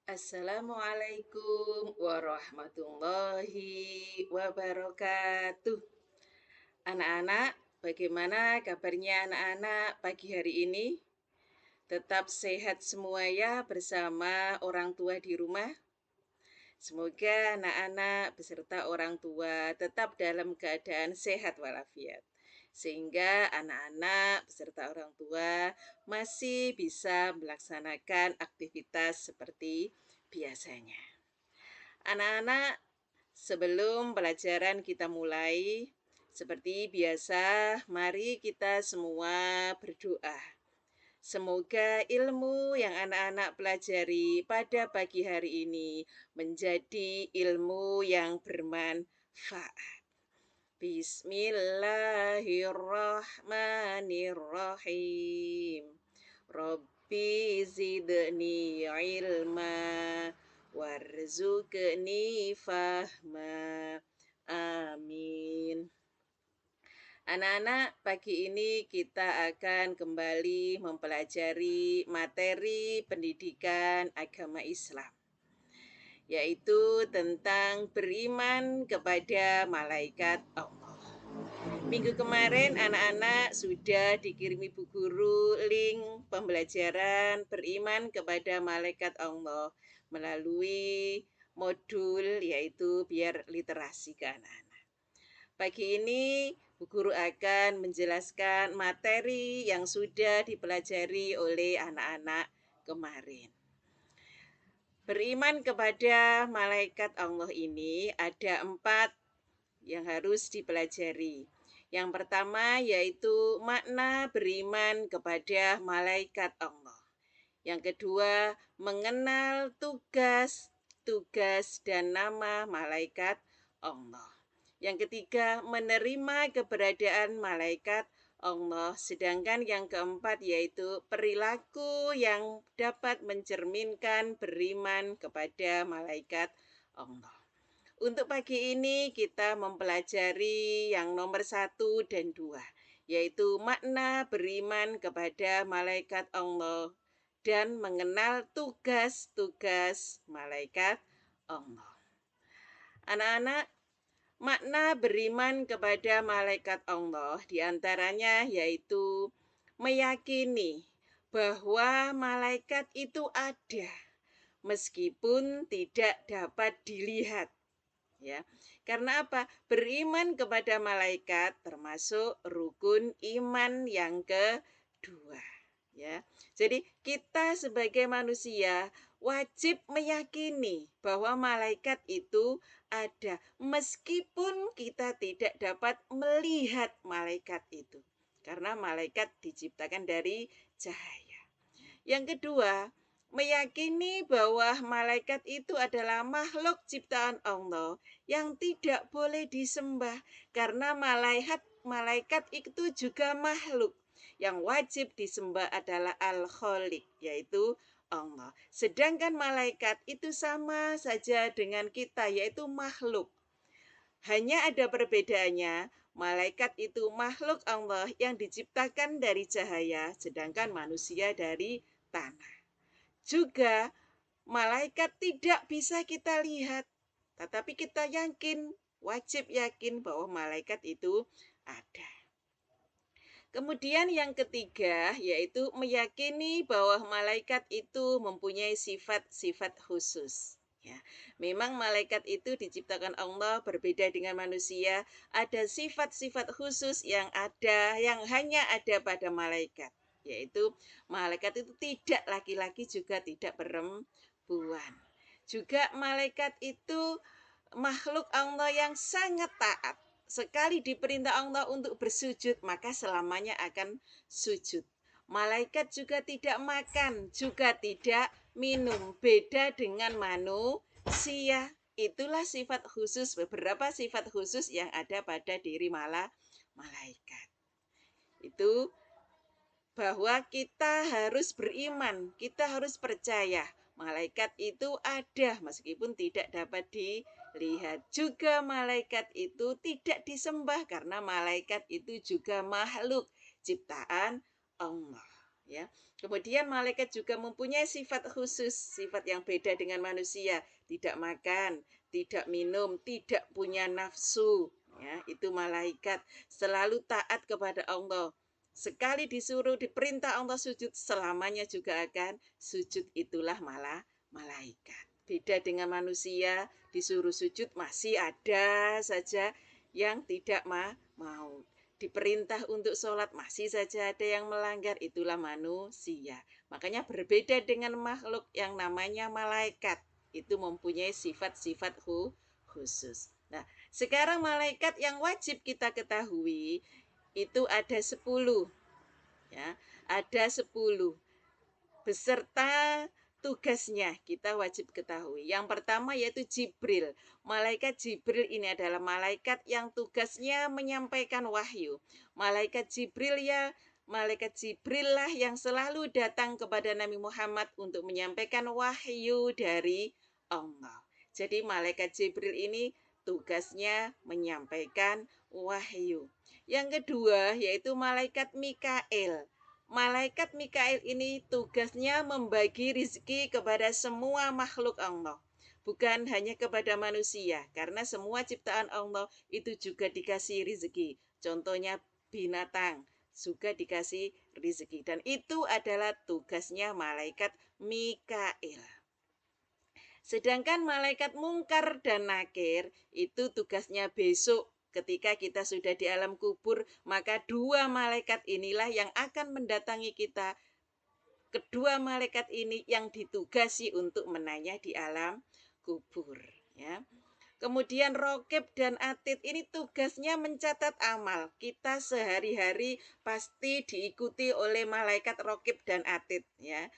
Assalamualaikum warahmatullahi wabarakatuh. Anak-anak, bagaimana kabarnya anak-anak pagi hari ini? Tetap sehat semua ya bersama orang tua di rumah? Semoga anak-anak beserta orang tua tetap dalam keadaan sehat walafiat. Sehingga anak-anak beserta orang tua masih bisa melaksanakan aktivitas seperti biasanya. Anak-anak, sebelum pelajaran kita mulai, seperti biasa, mari kita semua berdoa. Semoga ilmu yang anak-anak pelajari pada pagi hari ini menjadi ilmu yang bermanfaat. Bismillahirrahmanirrahim. Rabbi zidni ilma warzuqni fahma. Amin. Anak-anak, pagi ini kita akan kembali mempelajari materi pendidikan agama Islam, yaitu tentang beriman kepada malaikat Allah. Minggu kemarin anak-anak sudah dikirimi Bu Guru link pembelajaran beriman kepada malaikat Allah melalui modul yaitu biar literasi ke anak-anak. Pagi ini Bu Guru akan menjelaskan materi yang sudah dipelajari oleh anak-anak kemarin. Beriman kepada malaikat Allah ini ada 4 yang harus dipelajari. Yang pertama yaitu makna beriman kepada malaikat Allah. Yang kedua, mengenal tugas dan nama malaikat Allah. Yang ketiga, menerima keberadaan malaikat Allah. Sedangkan yang keempat yaitu perilaku yang dapat mencerminkan beriman kepada malaikat Allah. Untuk pagi ini kita mempelajari yang nomor 1 dan 2, yaitu makna beriman kepada malaikat Allah dan mengenal tugas-tugas malaikat Allah. Anak-anak, makna beriman kepada malaikat Allah diantaranya yaitu meyakini bahwa malaikat itu ada meskipun tidak dapat dilihat. Ya, karena apa? Beriman kepada malaikat termasuk rukun iman yang kedua. Ya, jadi kita sebagai manusia wajib meyakini bahwa malaikat itu ada meskipun kita tidak dapat melihat malaikat itu, karena malaikat diciptakan dari cahaya. Yang kedua, meyakini bahwa malaikat itu adalah makhluk ciptaan Allah yang tidak boleh disembah, karena malaikat itu juga makhluk. Yang wajib disembah adalah Al-Khaliq, yaitu Allah. Sedangkan malaikat itu sama saja dengan kita, yaitu makhluk. Hanya ada perbedaannya, malaikat itu makhluk Allah yang diciptakan dari cahaya, sedangkan manusia dari tanah. Juga malaikat tidak bisa kita lihat, tetapi kita wajib yakin bahwa malaikat itu ada. Kemudian yang ketiga yaitu meyakini bahwa malaikat itu mempunyai sifat-sifat khusus. Ya, memang malaikat itu diciptakan Allah berbeda dengan manusia, ada sifat-sifat khusus yang hanya ada pada malaikat, yaitu malaikat itu tidak laki-laki juga tidak perempuan. Juga malaikat itu makhluk Allah yang sangat taat. Sekali diperintah Allah untuk bersujud, maka selamanya akan sujud. Malaikat juga tidak makan, juga tidak minum. Beda dengan manusia. Itulah sifat khusus, beberapa sifat khusus yang ada pada diri malaikat. Itu bahwa kita harus beriman, kita harus percaya malaikat itu ada meskipun tidak dapat dilihat. Juga malaikat itu tidak disembah karena malaikat itu juga makhluk ciptaan Allah. ya. Kemudian malaikat juga mempunyai sifat khusus, sifat yang beda dengan manusia, tidak makan, tidak minum, tidak punya nafsu, ya. Itu malaikat selalu taat kepada Allah. Sekali disuruh diperintah Allah sujud, selamanya juga akan sujud, itulah malah malaikat. Beda dengan manusia, disuruh sujud masih ada saja yang tidak mau. Diperintah untuk sholat masih saja ada yang melanggar, itulah manusia. Makanya berbeda dengan makhluk yang namanya malaikat. Itu mempunyai sifat-sifat khusus. Nah, sekarang malaikat yang wajib kita ketahui itu ada 10, ya. Ada 10 beserta tugasnya kita wajib ketahui. Yang pertama yaitu Jibril. Malaikat Jibril ini adalah malaikat yang tugasnya menyampaikan wahyu. Malaikat Jibril lah yang selalu datang kepada Nabi Muhammad untuk menyampaikan wahyu dari Allah. Jadi malaikat Jibril ini tugasnya menyampaikan wahyu. Yang kedua yaitu malaikat Mikail. Malaikat Mikail ini tugasnya membagi rizki kepada semua makhluk Allah. Bukan hanya kepada manusia, karena semua ciptaan Allah itu juga dikasih rizki. Contohnya binatang juga dikasih rizki. Dan itu adalah tugasnya malaikat Mikail. Sedangkan malaikat mungkar dan nakir itu tugasnya besok. Ketika kita sudah di alam kubur, maka dua malaikat inilah yang akan mendatangi kita. Kedua malaikat ini yang ditugasi untuk menanya di alam kubur, ya. Kemudian Rokib dan Atid ini tugasnya mencatat amal. Kita sehari-hari pasti diikuti oleh malaikat Rokib dan Atid, ya.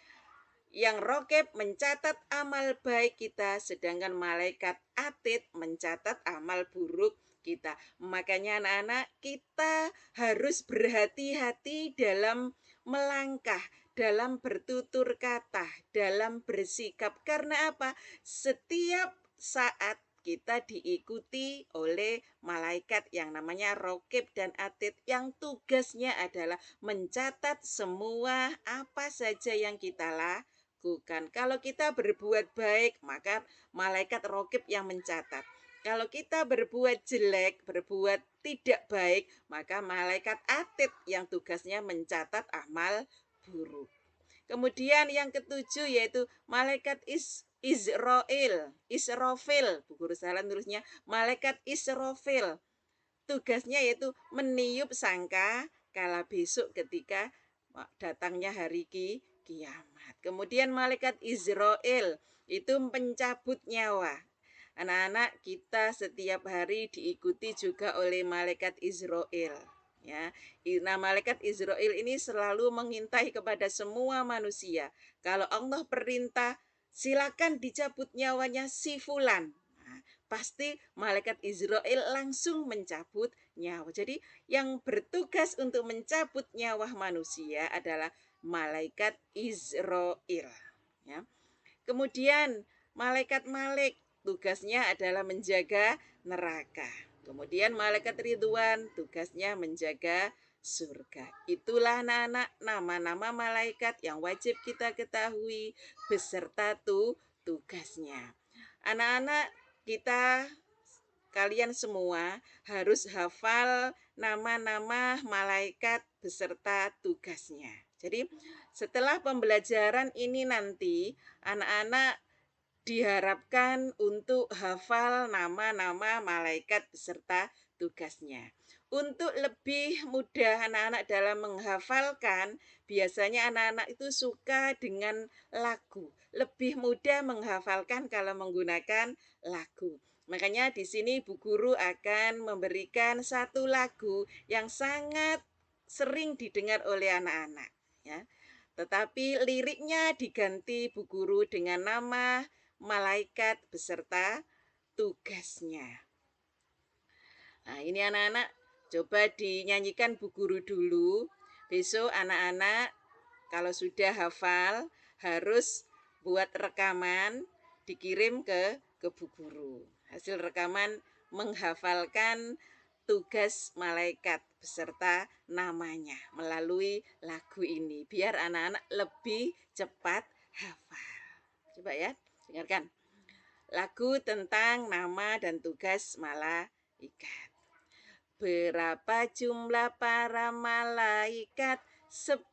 Yang Rokib mencatat amal baik kita, sedangkan malaikat Atid mencatat amal buruk kita. Makanya anak-anak, kita harus berhati-hati dalam melangkah, dalam bertutur kata, dalam bersikap. Karena apa? Setiap saat kita diikuti oleh malaikat yang namanya Rokib dan Atid, yang tugasnya adalah mencatat semua apa saja yang kita lakukan. Kalau kita berbuat baik, maka malaikat Rokib yang mencatat. Kalau kita berbuat jelek, berbuat tidak baik, maka malaikat Atid yang tugasnya mencatat amal buruk. Kemudian yang ketujuh yaitu malaikat Israfil, Bu Guru salah nulisnya, malaikat Israfil. Tugasnya yaitu meniup sangka kala besok ketika datangnya hari kiamat. Kemudian malaikat Israel itu pencabut nyawa. Anak-anak, kita setiap hari diikuti juga oleh malaikat Israel, ya. Nah, malaikat Israel ini selalu mengintai kepada semua manusia. Kalau Allah perintah, silakan dicabut nyawanya si fulan. Nah, pasti malaikat Israel langsung mencabut nyawa. Jadi yang bertugas untuk mencabut nyawa manusia adalah malaikat Israel, ya. Kemudian malaikat Malik tugasnya adalah menjaga neraka. Kemudian malaikat Ridwan tugasnya menjaga surga. Itulah anak-anak nama-nama malaikat yang wajib kita ketahui beserta tugasnya. Anak-anak, kalian semua harus hafal nama-nama malaikat beserta tugasnya. Jadi setelah pembelajaran ini nanti anak-anak diharapkan untuk hafal nama-nama malaikat beserta tugasnya. Untuk lebih mudah anak-anak dalam menghafalkan, biasanya anak-anak itu suka dengan lagu. Lebih mudah menghafalkan kalau menggunakan lagu. Makanya di sini Bu Guru akan memberikan satu lagu yang sangat sering didengar oleh anak-anak, ya. Tetapi liriknya diganti Bu Guru dengan nama malaikat beserta tugasnya. Nah, ini anak-anak coba dinyanyikan Bu Guru dulu. Besok anak-anak kalau sudah hafal harus buat rekaman dikirim ke Bu Guru. Hasil rekaman menghafalkan tugas malaikat beserta namanya melalui lagu ini biar anak-anak lebih cepat hafal. Coba ya, dengarkan. Lagu tentang nama dan tugas malaikat. Berapa jumlah para malaikat? 10.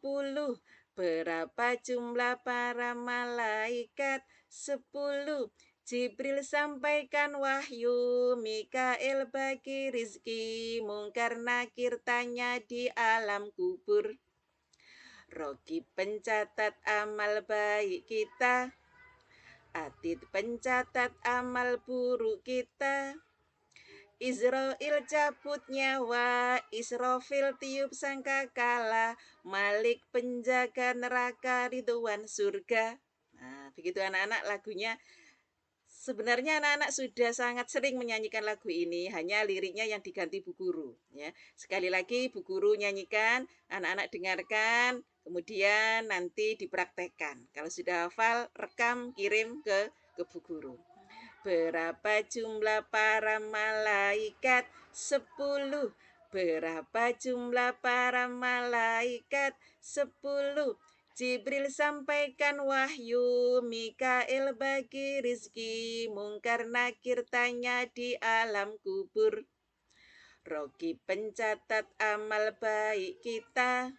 Berapa jumlah para malaikat? 10. Jibril sampaikan wahyu, Mikael bagi rizki, Mungkar nakir tanya di alam kubur. Rogi pencatat amal baik kita, Atid pencatat amal buruk kita. Israel cabut nyawa, Israfil tiup sangkakala, Malik penjaga neraka, Ridwan surga. Nah, begitu anak-anak lagunya. Sebenarnya anak-anak sudah sangat sering menyanyikan lagu ini, hanya liriknya yang diganti Bu Guru. Ya. Sekali lagi Bu Guru nyanyikan, anak-anak dengarkan, kemudian nanti dipraktekkan. Kalau sudah hafal, rekam, kirim ke Bu Guru. Berapa jumlah para malaikat? 10. Berapa jumlah para malaikat? 10. Jibril sampaikan wahyu, Mikael bagi rizki, Mungkar nakir tanya di alam kubur. Rogi pencatat amal baik kita,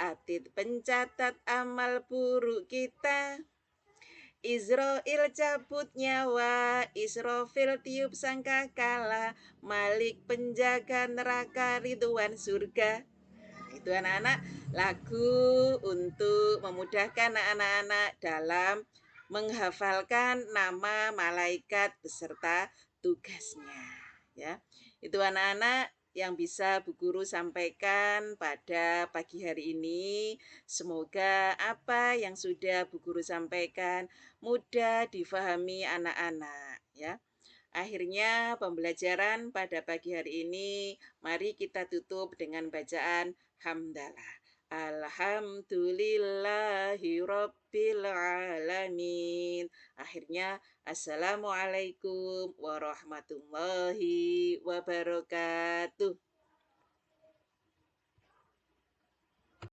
Atid pencatat amal buruk kita. Israel cabut nyawa, Israfil tiup sangkakala, Malik penjaga neraka, Ridwan surga. Itu anak-anak lagu untuk memudahkan anak-anak dalam menghafalkan nama malaikat beserta tugasnya. Ya, itu anak-anak yang bisa Bu Guru sampaikan pada pagi hari ini. Semoga apa yang sudah Bu Guru sampaikan mudah difahami anak-anak. Ya. Akhirnya pembelajaran pada pagi hari ini, mari kita tutup dengan bacaan hamdalah. Alhamdulillahi Rabbil Alamin. Akhirnya, Assalamualaikum warahmatullahi wabarakatuh.